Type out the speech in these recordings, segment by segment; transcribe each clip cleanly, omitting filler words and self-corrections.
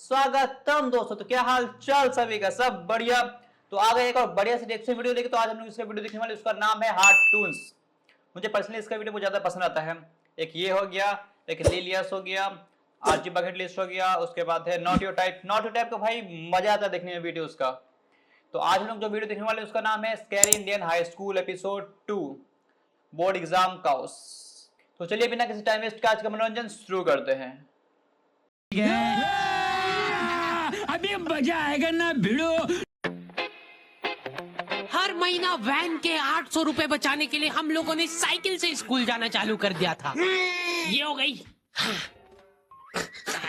स्वागतम दोस्तों। तो क्या हाल चाल सभी का, सब बढ़िया। तो आ गए एक और बढ़िया से रिएक्शन वीडियो लेके। तो आज हम लोग इसका वीडियो देखने वाले, उसका नाम है हार्टून्स। मुझे पर्सनली इसका वीडियो बहुत ज्यादा पसंद आता है। एक ये हो गया, एक लिलियस हो गया, आरजी बकेट लिस्ट हो गया, उसके बाद है not your type. Not your type का भाई मजा आता है देखने में वीडियो उसका। तो आज हम लोग जो वीडियो देखने वाले उसका नाम है scary Indian high school episode 2 board exam cows. तो चलिए बिना किसी टाइम वेस्ट का आज का मनोरंजन शुरू करते हैं। अभी मजा आएगा ना भिड़ो। हर महीना वैन के 800 रुपए बचाने के लिए हम लोगों ने साइकिल से स्कूल जाना चालू कर दिया था। ये हो गई।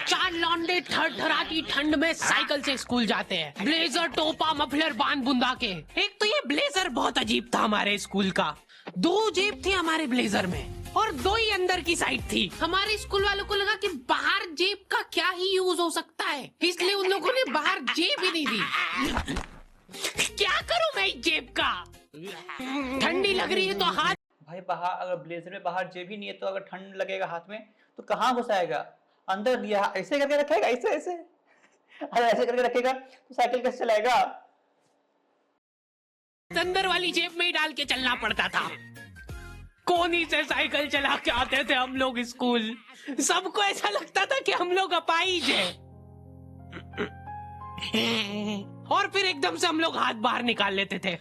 चार लौंडे थरथराती ठंड में साइकिल से स्कूल जाते हैं, ब्लेजर टोपा मफलर बांध बुंदा के। एक तो ये ब्लेजर बहुत अजीब था हमारे स्कूल का। 2 जेब थी हमारे ब्लेजर में और 2 ही अंदर की साइड थी। हमारे स्कूल वालों को लगा कि बाहर जेब का क्या ही यूज हो सकता है, इसलिए उन लोगों ने बाहर जेब ही नहीं दी। क्या करूं मैं इस जेब का? ठंडी लग रही है तो हाथ भाई बाहर, अगर ब्लेजर में बाहर जेब ही नहीं है तो अगर ठंड लगेगा हाथ में तो कहाँ घुसाएगा? अंदर दिया ऐसे करके रखेगा, ऐसे ऐसे। अरे ऐसे करके रखेगा तो साइकिल कैसे चलाएगा? अंदर वाली जेब में ही डाल के चलना पड़ता था। कोनी से साइकिल चला के आते थे हम लोग स्कूल। सबको ऐसा लगता था कि हम लोग अपाहिज हैं। और फिर एकदम से हम लोग हाथ बाहर निकाल लेते थे।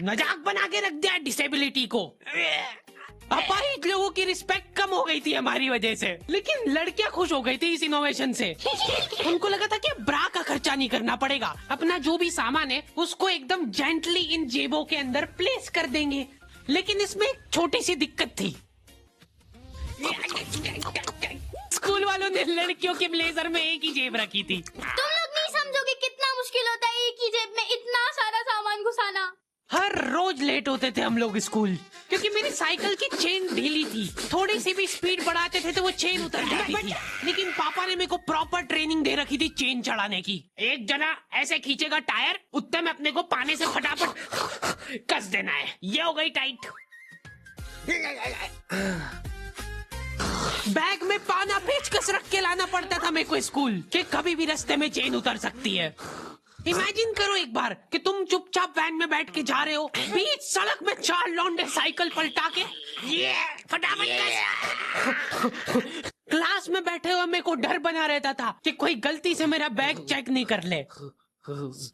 मजाक बना के रख दिया डिसेबिलिटी को। अपाहिज लोगों की रिस्पेक्ट कम हो गई थी हमारी वजह से, लेकिन लड़कियां खुश हो गई थी इस इनोवेशन से। उनको लगा था कि ब्रा का खर्चा नहीं करना पड़ेगा, अपना जो भी सामान है उसको एकदम जेंटली इन जेबों के अंदर प्लेस कर देंगे। लेकिन इसमें एक छोटी सी दिक्कत थी। स्कूल वालों ने लड़कियों के ब्लेजर में एक ही जेब रखी थी। तुम लोग नहीं समझोगे कितना मुश्किल होता है एक ही जेब में इतना सारा सामान घुसाना। हर रोज लेट होते थे हम लोग स्कूल, क्योंकि मेरी साइकिल की चेन ढीली थी। थोड़ी सी भी स्पीड बढ़ाते थे तो वो चेन उतर जाती थी। लेकिन पापा ने मेरे को प्रॉपर ट्रेनिंग दे रखी थी चेन चढ़ाने की। एक जना ऐसे खींचेगा टायर, उतने में अपने को पानी से फटाफट कस देना है। ये हो गई टाइट। बैग में पाना पेचकस रख के लाना पड़ता था मेरे को स्कूल, कि कभी भी रास्ते में चेन उतर सकती है। इमेजिन करो एक बार कि तुम चुपचाप वैन में बैठ के जा रहे हो, बीच सड़क में 4 लौंडे साइकिल पलटा के फटाफट क्लास में बैठे हुए मेरे को डर बना रहता था कि कोई गलती से मेरा बैग चेक नहीं कर ले।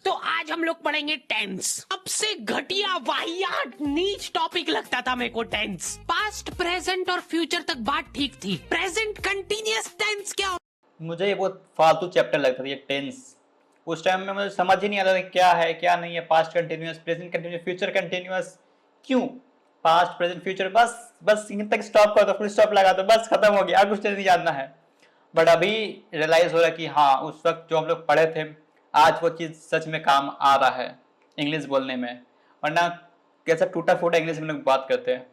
तो आज हम लोग पढ़ेंगे टेंस। सबसे घटिया वाहियात नीच टॉपिक लगता था मेरे को टेंस। पास्ट प्रेजेंट और फ्यूचर तक बात ठीक थी, प्रेजेंट कंटिन्यूअस टेंस क्या? मुझे ये बहुत फालतू चैप्टर लगता था ये टेंस। उस टाइम में मुझे समझ ही नहीं आता था क्या है क्या नहीं है। Past continuous, present continuous, future continuous. क्यों पास्ट प्रेजेंट फ्यूचर? बस यहीं तक स्टॉप कर दो, फुल स्टॉप लगा दो, बस खत्म हो गया, कुछ नहीं जानना है। बट अभी रियलाइज हो रहा है कि हाँ, उस वक्त जो हम लोग पढ़े थे आज वो चीज सच में काम आ रहा है इंग्लिश बोलने में, वरना कैसा टूटा फूटा इंग्लिश में लोग बात करते हैं।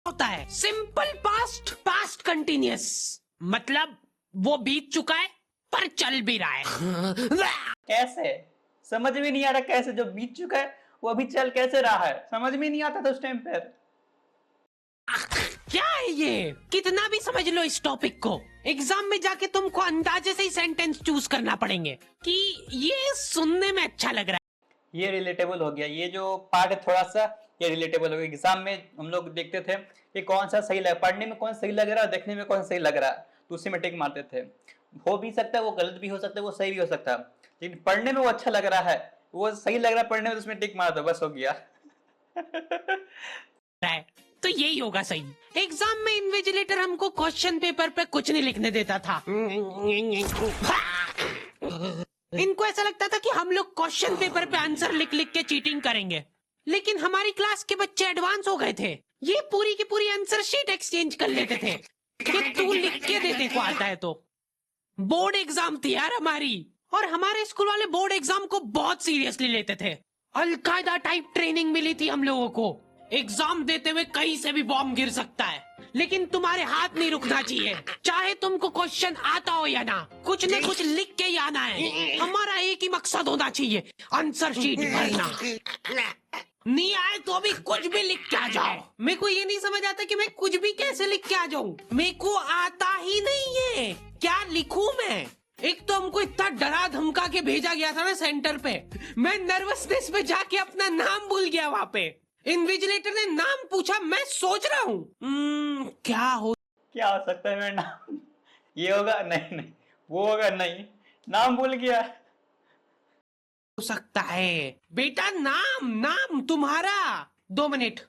होता है सिंपल पास्ट, पास्ट कंटिन्यूअस, मतलब वो बीत चुका है पर चल भी रहा है। कैसे? समझ में नहीं आ रहा कैसे? जो बीत चुका है वो अभी चल कैसे रहा है? समझ में नहीं आता था उस टाइम पर। क्या है ये? कितना भी समझ लो इस टॉपिक को, एग्जाम में जाके तुमको अंदाजे से ही सेंटेंस चूज करना पड़ेंगे कि ये सुनने में अच्छा लग रहा है। ये रिलेटेबल हो गया, ये जो पार्ट है थोड़ा सा ये रिलेटेबल हो गया। एग्जाम में हम लोग देखते थे कि कौन सा सही लग, पढ़ने में कौन सही लग रहा है, देखने में कौन सही लग रहा है, तो उसी में टिक मारते थे। हो भी सकता है वो गलत भी हो सकता है, वो सही भी हो सकता है, लेकिन पढ़ने में वो अच्छा लग रहा है, वो सही लग रहा है पढ़ने में, तो उसमें टिक मार दो, बस हो गया। तो यही होगा सही। एग्जाम में इन्विजिलेटर हमको क्वेश्चन पेपर पे कुछ नहीं लिखने देता था। इनको ऐसा लगता था कि हम लोग क्वेश्चन पेपर पे आंसर लिख लिख के चीटिंग करेंगे। लेकिन हमारी क्लास के बच्चे एडवांस हो गए थे, ये पूरी की पूरी आंसर शीट एक्सचेंज कर लेते थे कि तू लिख के दे, को आता है तो। बोर्ड एग्जाम थी यार हमारी, और हमारे स्कूल वाले बोर्ड एग्जाम को बहुत सीरियसली लेते थे। अलकायदा टाइप ट्रेनिंग मिली थी हम लोगों को। एग्जाम देते हुए कहीं से भी बॉम्ब गिर सकता है, लेकिन तुम्हारे हाथ नहीं रुकना चाहिए, चाहे तुमको क्वेश्चन आता हो या ना, कुछ न कुछ लिख के ही आना है। हमारा एक ही मकसद होना चाहिए, आंसर शीट भरना। नहीं आए तो भी कुछ भी लिख के आ जाओ। मेरे को ये नहीं समझ आता कि मैं कुछ भी कैसे लिख के आ जाऊं। मेरे को आता ही नहीं है, क्या लिखूं मैं। एक तो हमको इतना डरा धमका के भेजा गया था ना सेंटर पे, मैं नर्वसनेस में जाके अपना नाम भूल गया वहाँ पे। इन्विजिलेटर ने नाम पूछा, मैं सोच रहा हूँ क्या हो सकता है मेरा नाम, ये होगा नहीं, वो होगा नहीं, नाम भूल गया। सकता है। बेटा नाम तुम्हारा। 2 मिनट।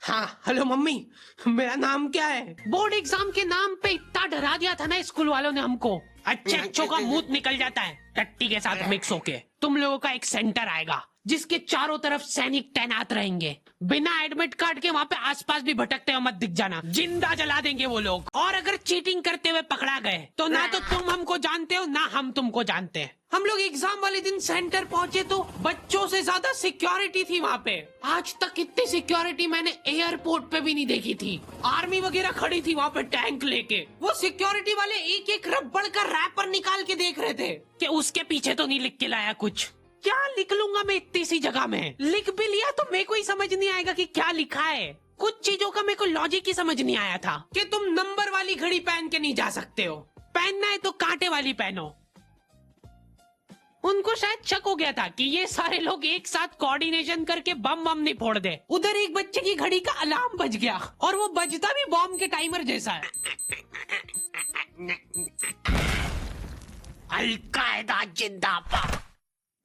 हाँ हेलो मम्मी, मेरा नाम क्या है। बोर्ड एग्जाम के नाम पे इतना डरा दिया था ना स्कूल वालों ने हमको, अच्छों का मुंह निकल जाता है टट्टी के साथ मिक्स होके। तुम लोगों का एक सेंटर आएगा जिसके चारों तरफ सैनिक तैनात रहेंगे। बिना एडमिट कार्ड के वहाँ पे आसपास भी भटकते हुए मत दिख जाना, जिंदा जला देंगे वो लोग। और अगर चीटिंग करते हुए पकड़ा गए तो ना तो तुम हमको जानते हो ना हम तुमको जानते हैं। हम लोग एग्जाम वाले दिन सेंटर पहुंचे तो बच्चों से ज्यादा सिक्योरिटी थी वहाँ पे। आज तक इतनी सिक्योरिटी मैंने एयरपोर्ट पे भी नहीं देखी थी। आर्मी वगैरह खड़ी थी वहाँ पे टैंक लेके। वो सिक्योरिटी वाले एक एक रबड़ का रैपर निकाल के देख रहे थे कि उसके पीछे तो नहीं लिख के लाया कुछ। क्या लिख लूंगा मैं इतनी सी जगह में। लिख भी लिया तो मेरे को ही समझ नहीं आएगा कि क्या लिखा है। कुछ चीजों का मेरे को लॉजिक ही समझ नहीं आया था कि तुम नंबर वाली घड़ी पहन के नहीं जा सकते हो, पहनना है तो कांटे वाली पहनो। उनको शायद शक हो गया था कि ये सारे लोग एक साथ कोऑर्डिनेशन करके बम नहीं फोड़ दे। उधर एक बच्चे की घड़ी का अलार्म बज गया और वो बजता भी बॉम्ब के टाइमर जैसा है। अलकायदा जिंदाबाद।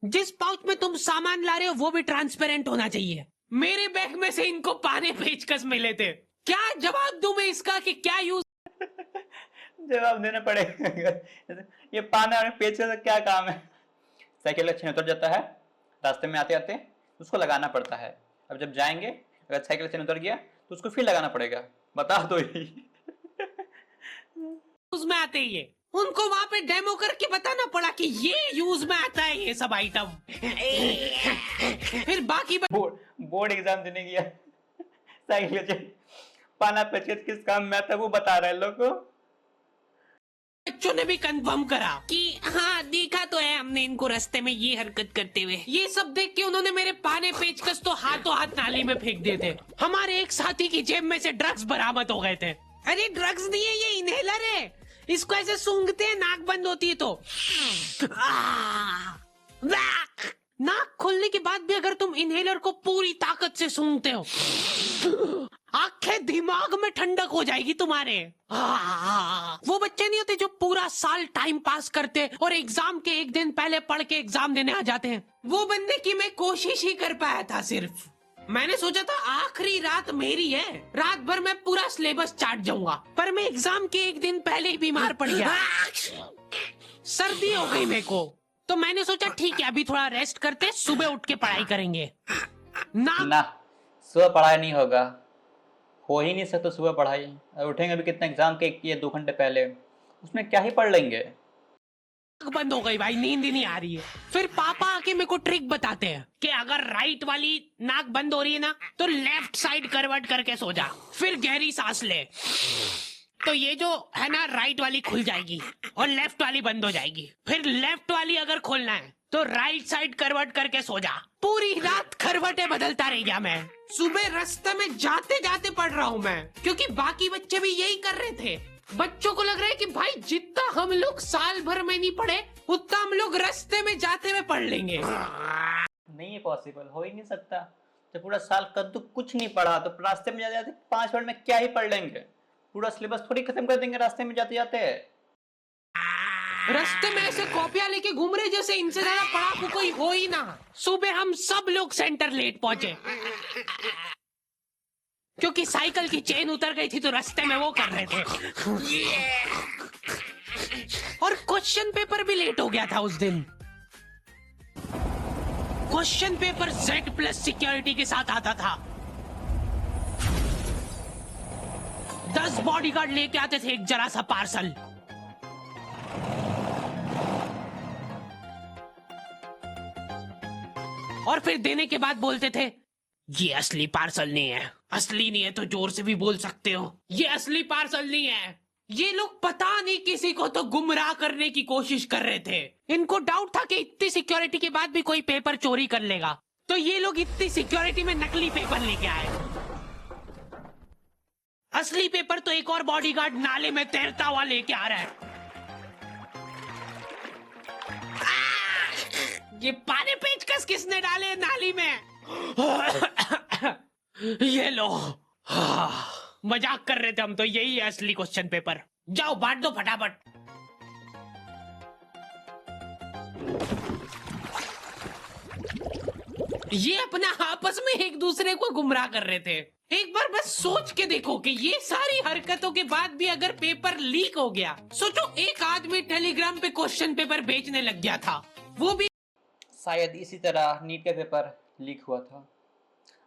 जिस पाउच में तुम सामान ला रहे हो वो भी ट्रांसपेरेंट होना चाहिए। मेरे बैग में से इनको पाने पेचकस मिले थे। क्या जवाब दूं मैं इसका कि क्या यूज जवाब देना पड़ेगा। ये पाने और पेचकस का क्या काम है। साइकिल का चेन उतर जाता है, रास्ते में आते आते उसको लगाना पड़ता है। अब जब जाएंगे अगर साइकिल का चेन उतर गया तो उसको फिर लगाना पड़ेगा। बता दो ही यूज में आते ही है। उनको वहाँ पे डेमो करके बताना पड़ा कि ये यूज में आता है ये सब आइटम। फिर बाकी बोर्ड एग्जाम देने गया, साइकिल का चेन पाना पेचकस किस काम में आता है वो बता रहे हैं लोग को। बच्चों ने भी कंफर्म करा कि हाँ देखा तो है हमने इनको रास्ते में ये हरकत करते हुए। ये सब देख के उन्होंने मेरे पाने पेचकस तो हाथों हाथ नाली में फेंक दिए थे। हमारे एक साथी की जेब में से ड्रग्स बरामद हो गए थे। अरे ड्रग्स नहीं है, ये इनहेलर है। इसको ऐसे सूंघते हैं, नाक बंद होती है तो नाक खोलने के बाद भी अगर तुम इनहेलर को पूरी ताकत से सूंघते हो, आंखें दिमाग में ठंडक हो जाएगी तुम्हारे। वो बच्चे नहीं होते जो पूरा साल टाइम पास करते और एग्जाम के एक दिन पहले पढ़ के एग्जाम देने आ जाते हैं। वो बनने की मैं कोशिश ही कर पाया था सिर्फ। मैंने सोचा था आखिरी रात मेरी है, रात भर मैं पूरा सिलेबस चाट जाऊंगा, पर मैं एग्जाम के एक दिन पहले ही बीमार पड़ गया। सर्दी हो गई मेरे को, तो मैंने सोचा ठीक है अभी थोड़ा रेस्ट करते, सुबह उठ के पढ़ाई करेंगे। ना सुबह पढ़ाई नहीं होगा, हो ही नहीं सकता सुबह पढ़ाई। उठेंगे अभी कितना एग्जाम के ये 2 घंटे पहले, उसमें क्या ही पढ़ लेंगे। बंद हो गई भाई, नींद ही नहीं आ रही है। फिर पापा आके मेरे को ट्रिक बताते हैं कि अगर राइट वाली नाक बंद हो रही है ना तो लेफ्ट साइड करवट करके सो जा, फिर गहरी सांस ले, तो ये जो है ना राइट वाली खुल जाएगी और लेफ्ट वाली बंद हो जाएगी। फिर लेफ्ट वाली अगर खोलना है तो राइट साइड करवट करके सो जा। पूरी रात करवटें बदलता रह गया मैं। सुबह रास्ते में जाते जाते पढ़ रहा हूँ मैं, क्योंकि बाकी बच्चे भी यही कर रहे थे। बच्चों को लग रहा है कि भाई जितना हम लोग साल भर में नहीं पढ़े उतना हम लोग रास्ते में जाते हुए पढ़ लेंगे। नहीं है पॉसिबल, हो ही नहीं सकता। जब पूरा साल कद्दू कुछ नहीं पढ़ा तो रास्ते में जाते जाते 5 मिनट में क्या ही पढ़ लेंगे। पूरा सिलेबस थोड़ी खत्म कर देंगे रास्ते में जाते जाते। रास्ते में ऐसे कॉपियां लेके घूम रहे जैसे इनसे ज्यादा पढ़ाकू कोई हो ही ना। सुबह हम सब लोग सेंटर लेट पहुंचे क्योंकि साइकिल की चेन उतर गई थी तो रास्ते में वो कर रहे थे। और क्वेश्चन पेपर भी लेट हो गया था उस दिन। क्वेश्चन पेपर Z+ सिक्योरिटी के साथ आता था। 10 बॉडीगार्ड लेके आते थे एक जरा सा पार्सल। और फिर देने के बाद बोलते थे ये असली पार्सल नहीं है। असली नहीं है तो जोर से भी बोल सकते हो, ये असली पार्सल नहीं है। ये लोग पता नहीं किसी को तो गुमराह करने की कोशिश कर रहे थे। इनको डाउट था कि इतनी सिक्योरिटी के बाद भी कोई पेपर चोरी कर लेगा, तो ये लोग इतनी सिक्योरिटी में नकली पेपर लेके आए। असली पेपर तो एक और बॉडीगार्ड नाले में तैरता हुआ लेके आ रहा है। ये पानी पेचकस किसने डाले नाली में? ये लो। मजाक कर रहे थे हम तो, यही है असली क्वेश्चन पेपर। जाओ बांट दो फटाफट। ये अपना आपस में एक दूसरे को गुमराह कर रहे थे। एक बार बस सोच के देखो कि ये सारी हरकतों के बाद भी अगर पेपर लीक हो गया, सोचो एक आदमी टेलीग्राम पे क्वेश्चन पेपर बेचने लग गया था, वो भी शायद इसी तरह नीट का पेपर लीक हुआ था।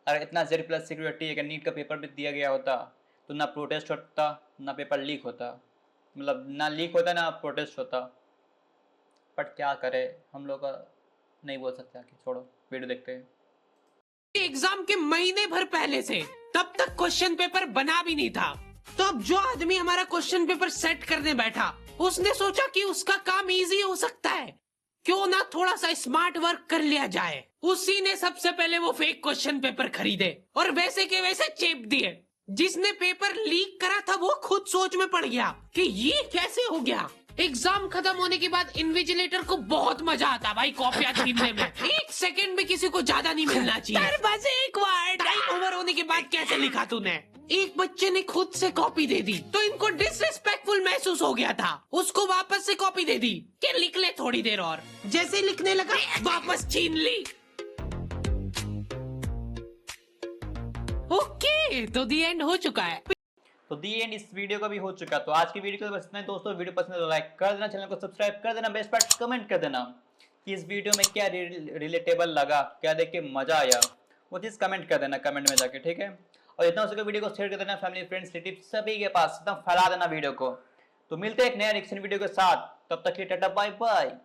अगर इतना जेड प्लस सिक्योरिटी अगर नीट का पेपर भी दिया गया होता तो ना प्रोटेस्ट होता ना पेपर लीक होता, मतलब ना लीक होता ना प्रोटेस्ट होता। बट क्या करे, हम लोग नहीं बोल सकते। आगे छोड़ो, वीडियो देखते हैं। एग्जाम के महीने भर पहले से तब तक क्वेश्चन पेपर बना भी नहीं था। तो अब जो आदमी हमारा क्वेश्चन पेपर सेट करने बैठा, उसने सोचा कि उसका काम इजी हो सकता है, क्यों ना थोड़ा सा स्मार्ट वर्क कर लिया जाए। उसी ने सबसे पहले वो फेक क्वेश्चन पेपर खरीदे और वैसे के वैसे चेप दिए। जिसने पेपर लीक करा था वो खुद सोच में पड़ गया कि ये कैसे हो गया। एग्जाम खत्म होने के बाद इन्विजिलेटर को बहुत मजा आता भाई कॉपियां छीनने में। एक सेकंड में किसी को ज्यादा नहीं मिलना चाहिए। बस एक बार टाइम ओवर होने के बाद कैसे लिखा तूने? एक बच्चे ने खुद से कॉपी दे दी तो इनको डिसरिस्पेक्टफुल महसूस हो गया था। उसको वापस से कॉपी दे दी कि लिख ले थोड़ी देर और। जैसे लिखने लगा वापस छीन ली। ओके, तो दी एंड हो चुका है। तो दी एंड इस वीडियो का भी हो चुका। तो आज की वीडियो को बस इतना ही दोस्तों। वीडियो पसंद है तो लाइक कर देना, चैनल को सब्सक्राइब कर देना, बेस्ट पार्ट कमेंट कर देना कि इस वीडियो में क्या रिलेटेबल लगा, क्या देख के मजा आया, वो चीज़ कमेंट कर देना कमेंट में जाके, ठीक है। और जितना हो सके वीडियो को शेयर कर देना फैमिली फ्रेंड्स रिलेटिव सभी के पास, एकदम फैला देना वीडियो को। तो मिलते हैं एक नया रिएक्शन वीडियो के साथ, तब तक के लिए टाटा बाय बाय।